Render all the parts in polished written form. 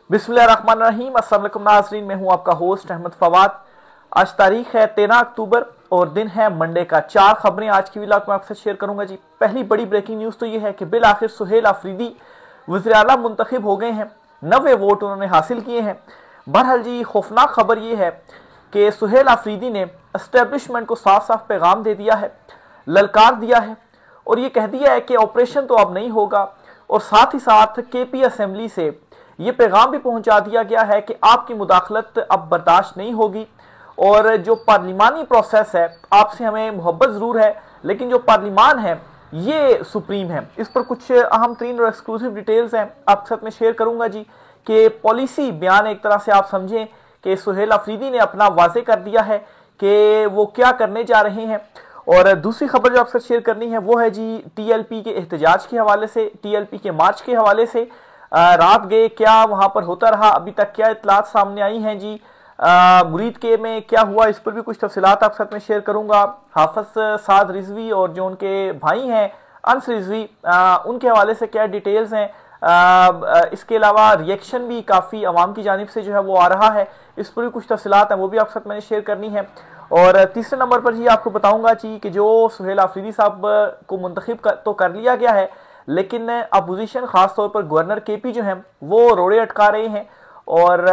बिस्मिल्लाहिर्रहमानिर्रहीम। अस्सलाम वालेकुम नाज़रीन, मैं हूं आपका होस्ट अहमद फवाद। आज तारीख है 13 अक्टूबर और दिन है मंडे का। 4 खबरें आज की व्लॉग में आपसे शेयर करूंगा जी। पहली बड़ी ब्रेकिंग न्यूज़ तो ये है कि बिल आखिर सुहेल आफरीदी वज़ीर आला मुंतखब हो गए हैं। 90 वोट उन्होंने हासिल किए हैं। बहरहाल जी, खौफनाक खबर ये है कि सुहेल आफरीदी ने एस्टेब्लिशमेंट को साफ साफ पैगाम दे दिया है, ललकार दिया है और ये कह दिया है कि ऑपरेशन तो अब नहीं होगा। और साथ ही साथ केपी असेंबली से ये पैगाम भी पहुंचा दिया गया है कि आपकी मुदाखलत अब बर्दाश्त नहीं होगी और जो पार्लिमानी प्रोसेस है, आपसे हमें मोहब्बत ज़रूर है लेकिन जो पार्लिमान है ये सुप्रीम है। इस पर कुछ अहम तरीन और एक्सक्लूसिव डिटेल्स हैं आपके साथ में शेयर करूंगा जी। कि पॉलिसी बयान एक तरह से आप समझें कि सुहेल आफरीदी ने अपना वाजे कर दिया है कि वो क्या करने जा रहे हैं। और दूसरी खबर जो आपसे शेयर करनी है वो है जी टीएलपी के एहतजाज के हवाले से, टीएलपी के मार्च के हवाले से। रात गए, क्या वहां पर होता रहा, अभी तक क्या इतलात सामने आई हैं जी। मुरीद के में क्या हुआ, इस पर भी कुछ तफसीलात आपके साथ में शेयर करूंगा। हाफिज साद रिजवी और जो उनके भाई हैं अंस रिजवी, उनके हवाले से क्या डिटेल्स हैं। इसके अलावा रिएक्शन भी काफ़ी अवाम की जानिब से जो है वो आ रहा है, इस पर भी कुछ तफसीलात हैं, वो भी आपके साथ मैंने शेयर करनी है। और तीसरे नंबर पर जी आपको बताऊंगा जी कि जो सुहेल आफरीदी साहब को मुंतखब तो कर लिया गया है लेकिन अपोजिशन खासतौर पर गवर्नर केपी जो हैं वो रोड़े अटका रहे हैं। और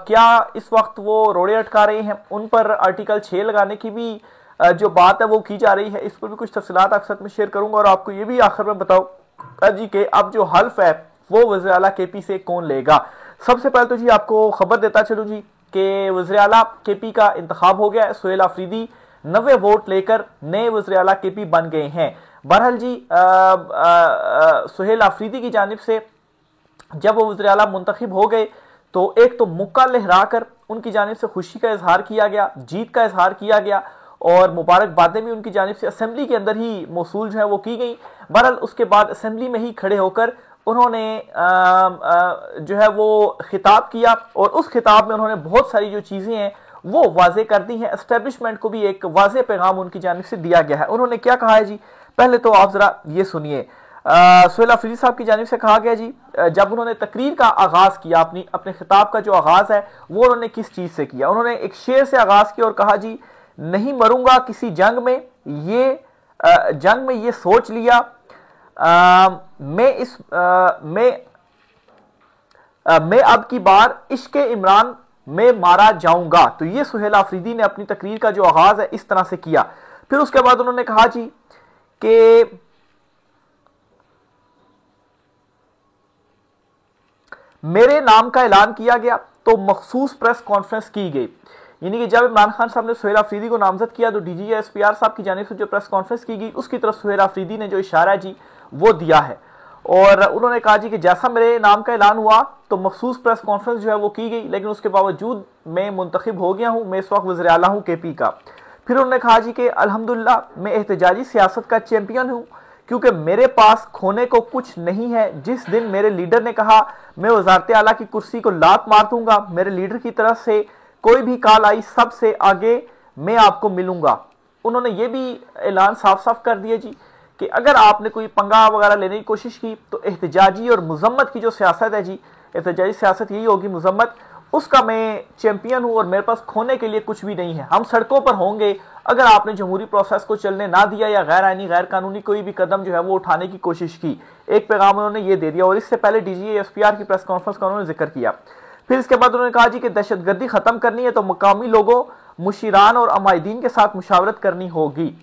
क्या इस वक्त वो रोड़े अटका रहे हैं, उन पर आर्टिकल 6 लगाने की भी जो बात है वो की जा रही है। इस पर भी कुछ तफसीलात आपके साथ में शेयर करूंगा और आपको ये भी आखिर में बताऊंगा जी कि अब जो हल्फ है वो वज़ीर आला केपी से कौन लेगा। सबसे पहले तो जी आपको खबर देता चलूं जी कि वज़ीर आला केपी का इंतखाब हो गया है। सुहेल आफरीदी 90 वोट लेकर नए वज़ीर आला केपी बन गए हैं। बहरहाल जी सुहेल आफरीदी की जानिब से जब वो वज़ीर आला मुंतखब हो गए तो एक तो मुक्का लहरा कर उनकी जानिब से खुशी का इजहार किया गया, जीत का इजहार किया गया और मुबारकबादें भी उनकी जानिब से असेंबली के अंदर ही मौसूल जो है वो की गई। बहरहाल उसके बाद असेंबली में ही खड़े होकर उन्होंने जो है वो खिताब किया और उस खिताब में उन्होंने बहुत सारी जो चीज़ें हैं वो वाजे कर दी हैं। एस्टेब्लिशमेंट को भी एक वाजे पैगाम उनकी जानिब से दिया गया है। उन्होंने क्या कहा है जी, पहले तो आप जरा ये सुनिए। सुहेल आफरीदी साहब की जानिब से कहा गया जी, जब उन्होंने तकरीर का आगाज किया, अपने खिताब का जो आगाज है वो उन्होंने किस चीज से किया। उन्होंने एक शेर से आगाज किया और कहा जी, नहीं मरूंगा किसी जंग में, ये जंग में ये सोच लिया, मैं अब की बार इश्क इमरान में मारा जाऊंगा। तो ये सुहेल आफरीदी ने अपनी तकरीर का जो आगाज है इस तरह से किया। फिर उसके बाद उन्होंने कहा जी कि मेरे नाम का ऐलान किया गया तो मखसूस प्रेस कॉन्फ्रेंस की गई। यानी कि जब इमरान खान साहब ने सुहेल आफरीदी को नामजद किया तो डीजी एसपीआर साहब की जानिब से जो प्रेस कॉन्फ्रेंस की गई उसकी तरफ सुहेल आफरीदी ने जो इशारा है जी वो दिया है। और उन्होंने कहा जी कि जैसा मेरे नाम का ऐलान हुआ तो मखसूस प्रेस कॉन्फ्रेंस जो है वो की गई, लेकिन उसके बावजूद मैं मुंतखब हो गया हूं, मैं इस वक्त वज़ीर आला हूं केपी का। फिर उन्होंने कहा जी कि अल्हम्दुलिल्लाह मैं एहतजाजी सियासत का चैंपियन हूं क्योंकि मेरे पास खोने को कुछ नहीं है। जिस दिन मेरे लीडर ने कहा मैं वज़ारत आला की कुर्सी को लात मार दूंगा, मेरे लीडर की तरफ से कोई भी कॉल आई सबसे आगे मैं आपको मिलूंगा। उन्होंने ये भी ऐलान साफ साफ कर दिया जी कि अगर आपने कोई पंगा वगैरह लेने की कोशिश की तो एहतजाजी और मुजम्मत की जो सियासत है जी, एहतजाजी सियासत यही होगी, मुजम्मत, उसका मैं चैंपियन हूं और मेरे पास खोने के लिए कुछ भी नहीं है। हम सड़कों पर होंगे अगर आपने जमहूरी प्रोसेस को चलने ना दिया या गैर आईनी गैर कानूनी कोई भी कदम जो है वो उठाने की कोशिश की। एक पैगाम उन्होंने ये दे दिया और इससे पहले डीजी एसपीआर की प्रेस कॉन्फ्रेंस का उन्होंने जिक्र किया। फिर इसके बाद उन्होंने कहा जी कि दहशतगर्दी खत्म करनी है तो मुकामी लोगों, मुशीरान और अमायदीन के साथ मुशावरत करनी होगी।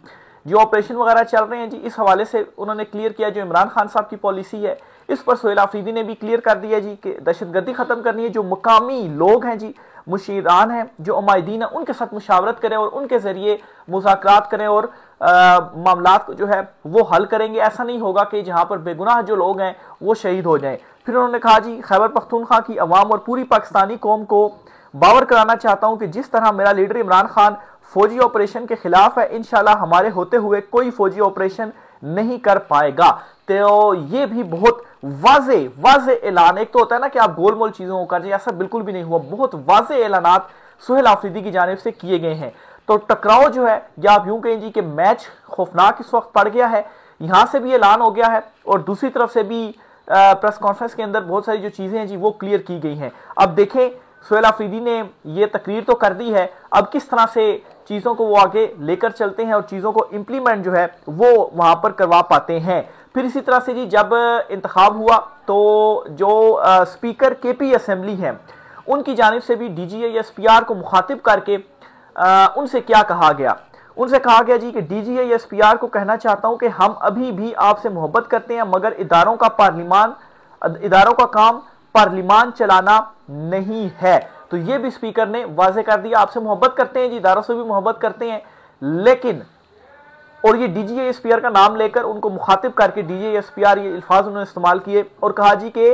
जो ऑपरेशन वगैरह चल रहे हैं जी इस हवाले से उन्होंने क्लियर किया जो इमरान खान साहब की पॉलिसी है इस पर सुहेल आफरीदी ने भी क्लियर कर दिया जी कि दहशतगर्दी खत्म करनी है। जो मुकामी लोग हैं जी, मुशीरान हैं, जो अमायदीन हैं, उनके साथ मुशावरत करें और उनके जरिए मुज़ाकरात करें और मामलात को जो है वो हल करेंगे। ऐसा नहीं होगा कि जहां पर बेगुनाह जो लोग हैं वो शहीद हो जाएं। फिर उन्होंने कहा जी खैबर पख्तूनख्वा की अवाम और पूरी पाकिस्तानी कौम को बावर कराना चाहता हूं कि जिस तरह मेरा लीडर इमरान खान फौजी ऑपरेशन के खिलाफ है, इंशाल्लाह हमारे होते हुए कोई फौजी ऑपरेशन नहीं कर पाएगा। तो ये भी बहुत वाजे ऐलान, एक तो होता है ना कि आप गोल मोल चीजों को कर जाए, ऐसा बिल्कुल भी नहीं हुआ। बहुत वाजे ऐलानात सुहेल आफरीदी की जानिब से किए गए हैं। तो टकराव जो है या आप यूं कहें जी कि मैच खौफनाक इस वक्त पड़ गया है। यहां से भी ऐलान हो गया है और दूसरी तरफ से भी प्रेस कॉन्फ्रेंस के अंदर बहुत सारी जो चीजें हैं जी वो क्लियर की गई हैं। अब देखें सुहेल आफरीदी ने ये तकरीर तो कर दी है, अब किस तरह से चीजों को वो आगे लेकर चलते हैं और चीजों को इंप्लीमेंट जो है वो वहां पर करवा पाते हैं। फिर इसी तरह से जी जब इंतखाब हुआ तो जो स्पीकर केपी असेंबली है उनकी जानिब से भी DGA-SPR को मुखातिब करके उनसे क्या कहा गया, उनसे कहा गया जी कि DGA-SPR को कहना चाहता हूं कि हम अभी भी आपसे मोहब्बत करते हैं, मगर इदारों का काम पार्लिमान चलाना नहीं है। तो ये भी स्पीकर ने वाजे कर दिया, आपसे मोहब्बत करते हैं जी, इदारों से भी मोहब्बत करते हैं, लेकिन और ये DGA-SPR का नाम लेकर उनको मुखातिब करके DGA-SPR ये अल्फाज उन्होंने इस्तेमाल किए और कहा जी कि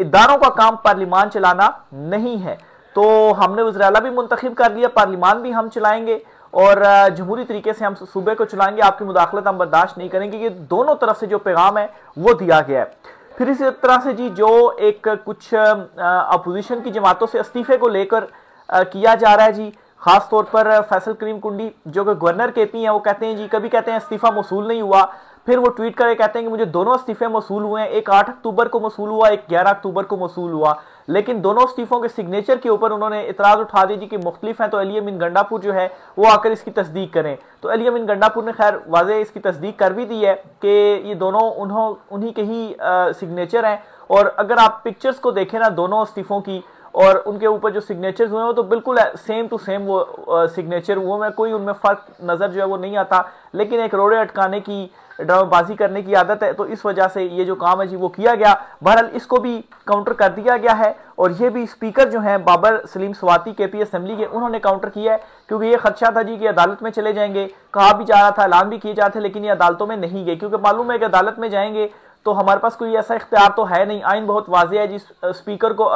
इदारों का काम पार्लिमान चलाना नहीं है। तो हमने वज़ीर-ए-आला भी मुंतखब कर लिया, पार्लिमान भी हम चलाएंगे और जमहूरी तरीके से हम सूबे को चलाएंगे, आपकी मुदाखलत हम बर्दाश्त नहीं करेंगे। ये दोनों तरफ से जो पैगाम है वो दिया गया है। फिर इसी तरह से जी जो एक कुछ अपोजिशन की जमातों से इस्तीफे को लेकर किया जा रहा है जी, खास तौर पर फैसल करीम कुंडी जो कि गवर्नर केपी हैं, वो कहते हैं जी, कभी कहते हैं इस्तीफा मौसूल नहीं हुआ, फिर वो ट्वीट करके कहते हैं कि मुझे दोनों इस्तीफे मौसूल हुए हैं, एक 8 अक्टूबर को मौसूल हुआ, एक 11 अक्टूबर को मौसूल हुआ, लेकिन दोनों इस्तीफों के सिग्नेचर के ऊपर उन्होंने इतराज उठा दी जी कि मुख्तलिफ हैं, तो अली अमीन गंडापुर जो है वो आकर इसकी तस्दीक करें। तो अली अमीन गंडापुर ने खैर वाज़े इसकी तस्दीक कर भी दी है कि ये दोनों उन्हीं के ही सिग्नेचर हैं, और अगर आप पिक्चर्स को देखें ना दोनों इस्तीफों की और उनके ऊपर जो सिग्नेचर्स हुए हैं वो तो बिल्कुल सेम टू सेम वो सिग्नेचर हुए में कोई उनमें फ़र्क नज़र जो है वो नहीं आता, लेकिन एक रोड़े अटकाने की, ड्रामेबाजी करने की आदत है, तो इस वजह से ये जो काम है जी वो किया गया। बहरहाल इसको भी काउंटर कर दिया गया है, और ये भी स्पीकर जो हैं बाबर सलीम स्वाति केपी असेंबली के, उन्होंने काउंटर किया है, क्योंकि ये खदशा था जी कि अदालत में चले जाएंगे, कहा भी जा रहा था, ऐलान भी किए जाते थे, लेकिन ये अदालतों में नहीं गए, क्योंकि मालूम है कि अदालत में जाएंगे तो हमारे पास कोई ऐसा इख्तियार तो है नहीं, आइन बहुत वाज़ेह है जी, स्पीकर को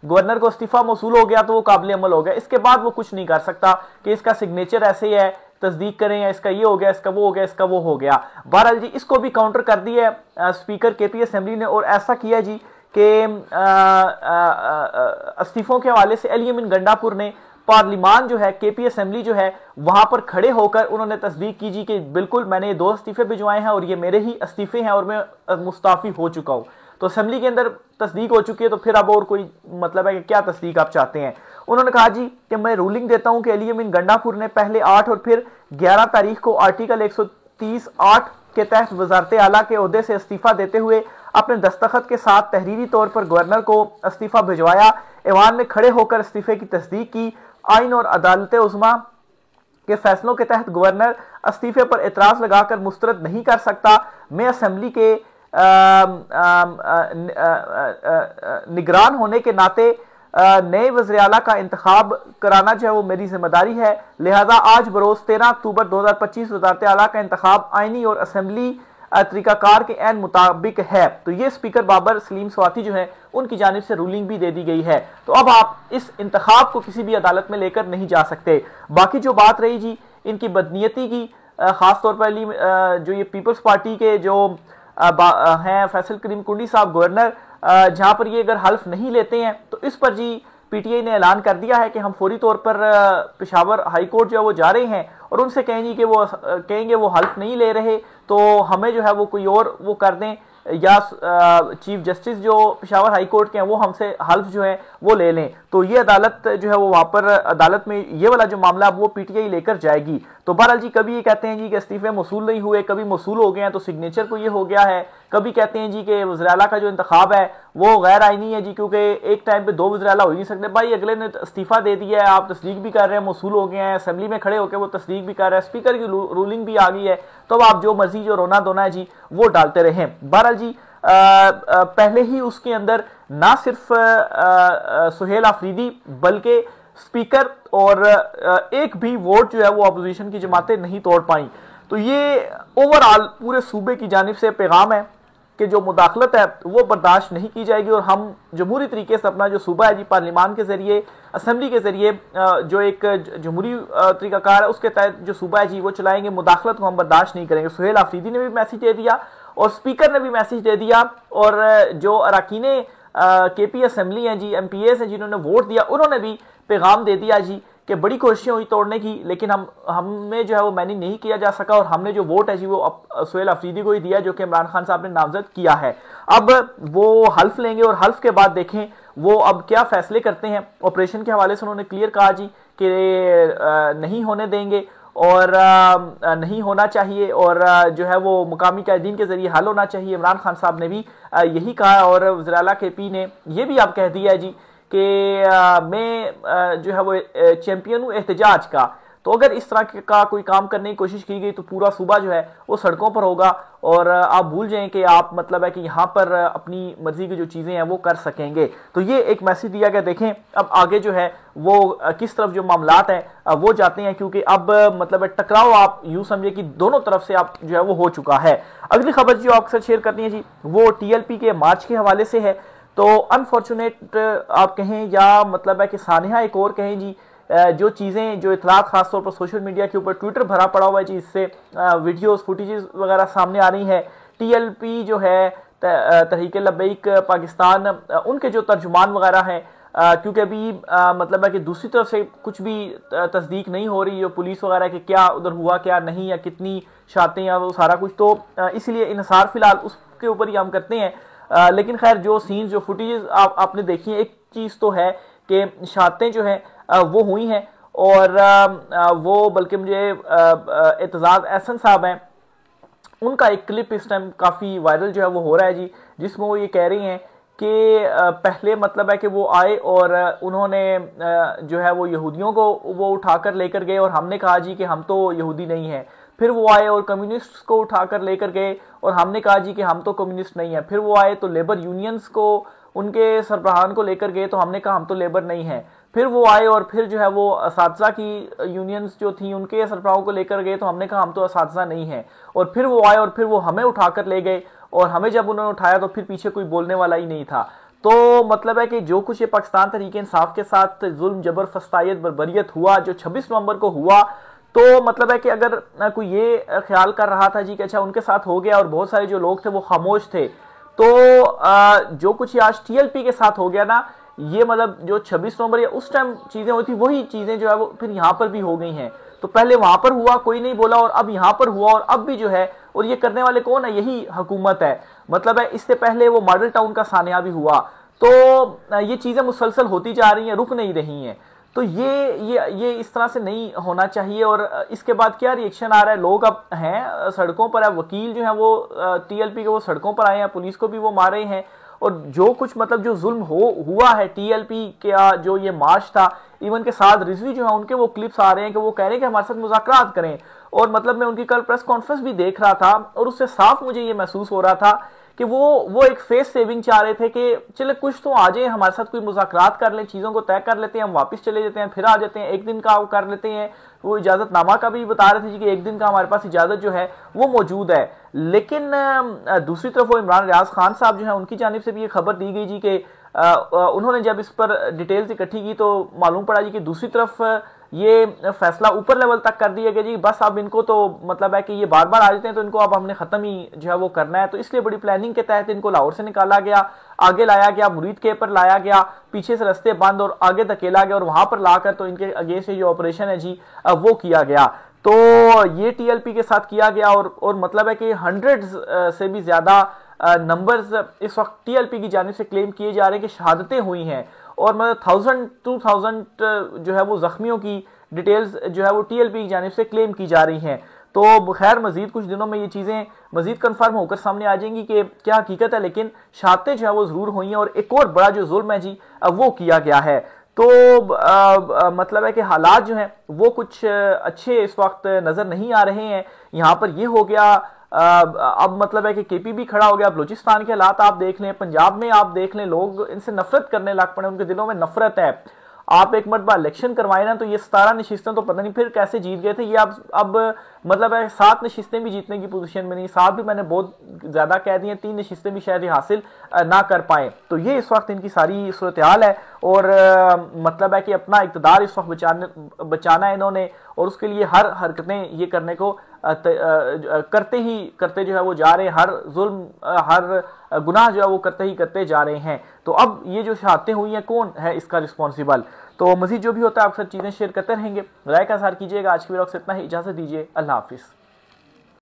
गवर्नर को इस्तीफा मौसूल हो गया तो वो काबिल अमल हो गया, इसके बाद वो कुछ नहीं कर सकता कि इसका सिग्नेचर ऐसे है, तस्दीक करें, या इसका ये हो गया, इसका वो हो गया, इसका वो हो गया। बहरहाल जी इसको भी काउंटर कर दिया है स्पीकर केपी असेंबली ने, और ऐसा किया जी कि इस्तीफों के हवाले से अली अमीन गंडापुर ने पार्लिमान जो है, केपी असेंबली जो है, वहां पर खड़े होकर उन्होंने तस्दीक की जी कि बिल्कुल मैंने ये 2 इस्तीफे भिजवाए हैं और ये मेरे ही इस्तीफे हैं और मैं मुस्ताफी हो चुका हूं। तो असेंबली के अंदर तस्दीक हो चुकी है, तो फिर अब और कोई मतलब है कि क्या तस्दीक आप चाहते हैं। उन्होंने कहा जी कि मैं रूलिंग देता हूं कि अली अमीन गंडापुर ने पहले 8 और फिर 11 तारीख को आर्टिकल 130(8) के तहत वजारत आला के ओहदे से इस्तीफा देते हुए अपने दस्तखत के साथ तहरीरी तौर पर गवर्नर को इस्तीफा भिजवाया, ऐवान में खड़े होकर इस्तीफे की तस्दीक की। आइन और अदालत उज़्मा के फैसलों के तहत गवर्नर इस्तीफे पर एतराज लगाकर मुस्तरद नहीं कर सकता। मैं असेंबली के निगरान होने के नाते नए वज़ीर-ए-आला का इंतखाब कराना जो है वो मेरी जिम्मेदारी है, लिहाजा आज बरोज 13 अक्टूबर 2025 वज़ारत आला का इंतखाब आइनी और असेंबली तरीकाकार के ऐन मुताबिक है। तो ये स्पीकर बाबर सलीम स्वाति जो है उनकी जानिब से रूलिंग भी दे दी गई है। तो अब आप इस इंतखाब को किसी भी अदालत में लेकर नहीं जा सकते। बाकी जो बात रही जी इनकी बदनीयती की, खास तौर पर जो ये पीपल्स पार्टी के जो हैं फैसल करीम कुंडी साहब गवर्नर, जहां पर ये अगर हल्फ नहीं लेते हैं तो इस पर जी पीटीआई ने ऐलान कर दिया है कि हम फौरी तौर पर पेशावर हाई कोर्ट जो है वो जा रहे हैं और उनसे कहेंगे कि वो हल्फ नहीं ले रहे तो हमें जो है वो कोई और वो कर दें, या चीफ जस्टिस जो पेशावर हाई कोर्ट के हैं वो हमसे हल्फ जो है वो ले लें। तो ये अदालत जो है वो वहां पर अदालत में ये वाला जो मामला वो पीटीआई लेकर जाएगी। तो बहरहाल जी कभी ये कहते हैं जी कि इस्तीफे मौसूल नहीं हुए, कभी मौसूल हो गए हैं तो सिग्नेचर को ये हो गया है, कभी कहते हैं जी कि वज़ीर-ए-आला का जो इंतखाब है वो गैर आईनी है जी, क्योंकि एक टाइम पे 2 वज़ीर-ए-आला हो ही नहीं सकते। भाई अगले ने इस्तीफा दे दिया है, आप तस्दीक भी कर रहे हैं, मौसूल हो गए हैं, असेंबली में खड़े होकर वो तस्दीक भी कर रहे हैं, स्पीकर की रूलिंग भी आ गई है, तो अब आप जो मर्जी जो रोना धोना है जी वो डालते रहें। बहरहाल जी पहले ही उसके अंदर ना सिर्फ सुहेल आफरीदी बल्कि स्पीकर और एक भी वोट जो है वो अपोजिशन की जमातें नहीं तोड़ पाई। तो ये ओवरऑल पूरे सूबे की जानिब से पैगाम है कि जो मुदाखलत है वो बर्दाश्त नहीं की जाएगी और हम जमहूरी तरीके से अपना जो सूबा है जी पार्लिमान के जरिए, असेंबली के जरिए जो एक जमहूरी तरीकाकार है उसके तहत जो सूबा है जी वो चलाएंगे। मुदाखलत को हम बर्दाश्त नहीं करेंगे। सुहेल आफरीदी ने भी मैसेज दे दिया और स्पीकर ने भी मैसेज दे दिया, और जो अरकाने केपी असेंबली हैं जी, MPAs हैं जिन्होंने वोट दिया, उन्होंने भी पैगाम दे दिया जी कि बड़ी कोशिशें हुई तोड़ने की, लेकिन हमें जो है वो मैनेज नहीं किया जा सका और हमने जो वोट है जी वो सुहेल अफरीदी को ही दिया, जो कि इमरान खान साहब ने नामजद किया है। अब वो हल्फ लेंगे और हल्फ के बाद देखें वो अब क्या फैसले करते हैं। ऑपरेशन के हवाले से उन्होंने क्लियर कहा जी कि नहीं होने देंगे और नहीं होना चाहिए और जो है वो मुकामी कायदीन के जरिए हल होना चाहिए। इमरान खान साहब ने भी यही कहा और वज़ीर आला KP ने ये भी अब कह दिया है जी कि मैं जो है वो चैंपियन हूँ एहतजाज का। तो अगर इस तरह का कोई काम करने की कोशिश की गई तो पूरा सूबा जो है वो सड़कों पर होगा और आप भूल जाएं कि आप मतलब है कि यहाँ पर अपनी मर्जी की जो चीज़ें हैं वो कर सकेंगे। तो ये एक मैसेज दिया गया। देखें अब आगे जो है वो किस तरफ जो मामलात हैं वो जाते हैं, क्योंकि अब मतलब टकराव आप यूँ समझे कि दोनों तरफ से आप जो है वो हो चुका है। अगली खबर जो आपके साथ शेयर करनी है जी वो TLP के मार्च के हवाले से है। तो अनफॉर्चुनेट आप कहें या मतलब है कि सानिया एक और कहें जी, जो चीज़ें जो इतलात खासतौर पर सोशल मीडिया के ऊपर ट्विटर भरा पड़ा हुआ है जी, इससे वीडियोस फुटेजेस वगैरह सामने आ रही है। TLP जो है तहरीक लब्बैक पाकिस्तान, उनके जो तर्जुमान वगैरह हैं, क्योंकि अभी मतलब है कि दूसरी तरफ से कुछ भी तस्दीक नहीं हो रही है पुलिस वगैरह कि क्या उधर हुआ क्या नहीं या कितनी शातें या वो सारा कुछ, तो इसलिए इन्हिसार फिलहाल उसके ऊपर ही हम करते हैं। लेकिन खैर जो सीन्स जो फुटेजेस आपने देखी है, एक चीज़ तो है कि शातें जो हैं वो हुई हैं और वो बल्कि मुझे एतजाज़ एहसन साहब हैं, उनका एक क्लिप इस टाइम काफ़ी वायरल जो है वो हो रहा है जी, जिसमें वो ये कह रही हैं कि पहले मतलब है कि वो आए और उन्होंने जो है वो यहूदियों को वो उठाकर लेकर गए और हमने कहा जी कि हम तो यहूदी नहीं हैं। फिर वो आए और कम्युनिस्ट को उठाकर लेकर गए और हमने कहा जी कि हम तो कम्युनिस्ट नहीं हैं। फिर वो आए तो लेबर यूनियंस को, उनके सरबराहान को लेकर गए तो हमने कहा हम तो लेबर नहीं हैं। फिर वो आए और फिर जो है वो असातिज़ा की यूनियंस जो थी उनके सरबराहों को लेकर गए तो हमने कहा हम तो असातिज़ा नहीं हैं। और फिर वो आए और फिर वो हमें उठाकर ले गए और हमें जब उन्होंने उठाया तो फिर पीछे कोई बोलने वाला ही नहीं था। तो मतलब है कि जो कुछ ये पाकिस्तान तहरीक इंसाफ के साथ जुल्म जबर फस्तायत बर्बरियत हुआ जो 26 नवंबर को हुआ, तो मतलब है कि अगर कोई ये ख्याल कर रहा था जी कि अच्छा उनके साथ हो गया और बहुत सारे जो लोग थे वो खामोश थे, तो जो कुछ आज TLP के साथ हो गया ना, ये मतलब जो 26 नवंबर या उस टाइम चीजें हुई थी वही चीजें जो है वो फिर यहाँ पर भी हो गई हैं। तो पहले वहां पर हुआ कोई नहीं बोला और अब यहाँ पर हुआ और अब भी जो है, और ये करने वाले कौन है? यही हुकूमत है। मतलब है इससे पहले वो मॉडल टाउन का सानिया भी हुआ। तो ये चीजें मुसलसल होती जा रही हैं, रुक नहीं रही हैं। तो ये इस तरह से नहीं होना चाहिए। और इसके बाद क्या रिएक्शन आ रहा है, लोग अब हैं सड़कों पर, अब वकील जो है वो TLP के वो सड़कों पर आए हैं, पुलिस को भी वो मारे हैं और जो कुछ मतलब जो जुल्म हुआ है TLP का जो ये मार्च था, इवन के साथ रिजवी जो है उनके वो क्लिप्स आ रहे हैं कि वो कह रहे हैं कि हमारे साथ मुज़ाकरात करें। और मतलब मैं उनकी कल प्रेस कॉन्फ्रेंस भी देख रहा था और उससे साफ मुझे ये महसूस हो रहा था कि वो एक फेस सेविंग चाह रहे थे कि चले कुछ तो आ जाए, हमारे साथ कोई मुज़ाकरात कर लें, चीज़ों को तय कर लेते हैं, हम वापस चले जाते हैं, फिर आ जाते हैं, एक दिन का कर लेते हैं। वो इजाज़तनामा का भी बता रहे थे कि एक दिन का हमारे पास इजाज़त जो है वो मौजूद है। लेकिन दूसरी तरफ वो इमरान रियाज खान साहब जो है उनकी जानिब से भी ये खबर दी गई जी कि उन्होंने जब इस पर डिटेल्स इकट्ठी की तो मालूम पड़ा जी कि दूसरी तरफ ये फैसला ऊपर लेवल तक कर दिया गया जी, बस अब इनको तो मतलब है कि ये बार बार आ जाते हैं तो इनको अब हमने खत्म ही जो है वो करना है। तो इसलिए बड़ी प्लानिंग के तहत इनको लाहौर से निकाला गया, आगे लाया गया, मुरीद के पर लाया गया, पीछे से रास्ते बंद और आगे धकेला गया और वहां पर लाकर तो इनके अगेंस्ट जो ऑपरेशन है जी वो किया गया। तो ये TLP के साथ किया गया और मतलब है कि 100 से भी ज्यादा नंबर्स इस वक्त TLP की जानिब से क्लेम किए जा रहे हैं कि शहादतें हुई हैं और मतलब 1000-2000 जो है वो जख्मियों की डिटेल्स जो है वो TLP की जानिब से क्लेम की जा रही हैं। तो खैर मजीद कुछ दिनों में ये चीज़ें मजीद कन्फर्म होकर सामने आ जाएंगी कि क्या हकीकत है, लेकिन शहादतें जो है वो ज़रूर हुई हैं और एक और बड़ा जो जुल्म है जी वो किया गया है। तो मतलब है कि हालात जो हैं वो कुछ अच्छे इस वक्त नज़र नहीं आ रहे हैं। यहाँ पर ये हो गया, अब मतलब है कि KP भी खड़ा हो गया। बलूचिस्तान के हालात आप देख लें, पंजाब में आप देख लें, लोग इनसे नफरत करने लग पड़े, उनके दिलों में नफरत है। आप एक मरतबा इलेक्शन करवाए ना तो ये 17 नशिस्तें तो पता नहीं फिर कैसे जीत गए थे। ये अब मतलब है 7 नशिस्तें भी जीतने की पोजीशन में नहीं, 7 भी मैंने बहुत ज्यादा कह दी हैं, 3 नशिस्तें भी शायद हासिल ना कर पाए। तो ये इस वक्त इनकी सारी सूरत हाल है और मतलब है कि अपना इक़्तिदार इस वक्त बचाना है इन्होंने और उसके लिए हर हरकतें ये करने को करते जो है वो जा रहे हैं, हर जुल्म हर गुनाह जो है वो करते जा रहे हैं। तो अब ये जो शहादतें हुई हैं, कौन है इसका रिस्पॉन्सिबल? तो मजीद जो भी होता है आपके साथ चीजें शेयर करते रहेंगे। राय का इज़हार कीजिएगा। आज की व्लॉग से इतना ही, इजाजत दीजिए, अल्लाह हाफिज।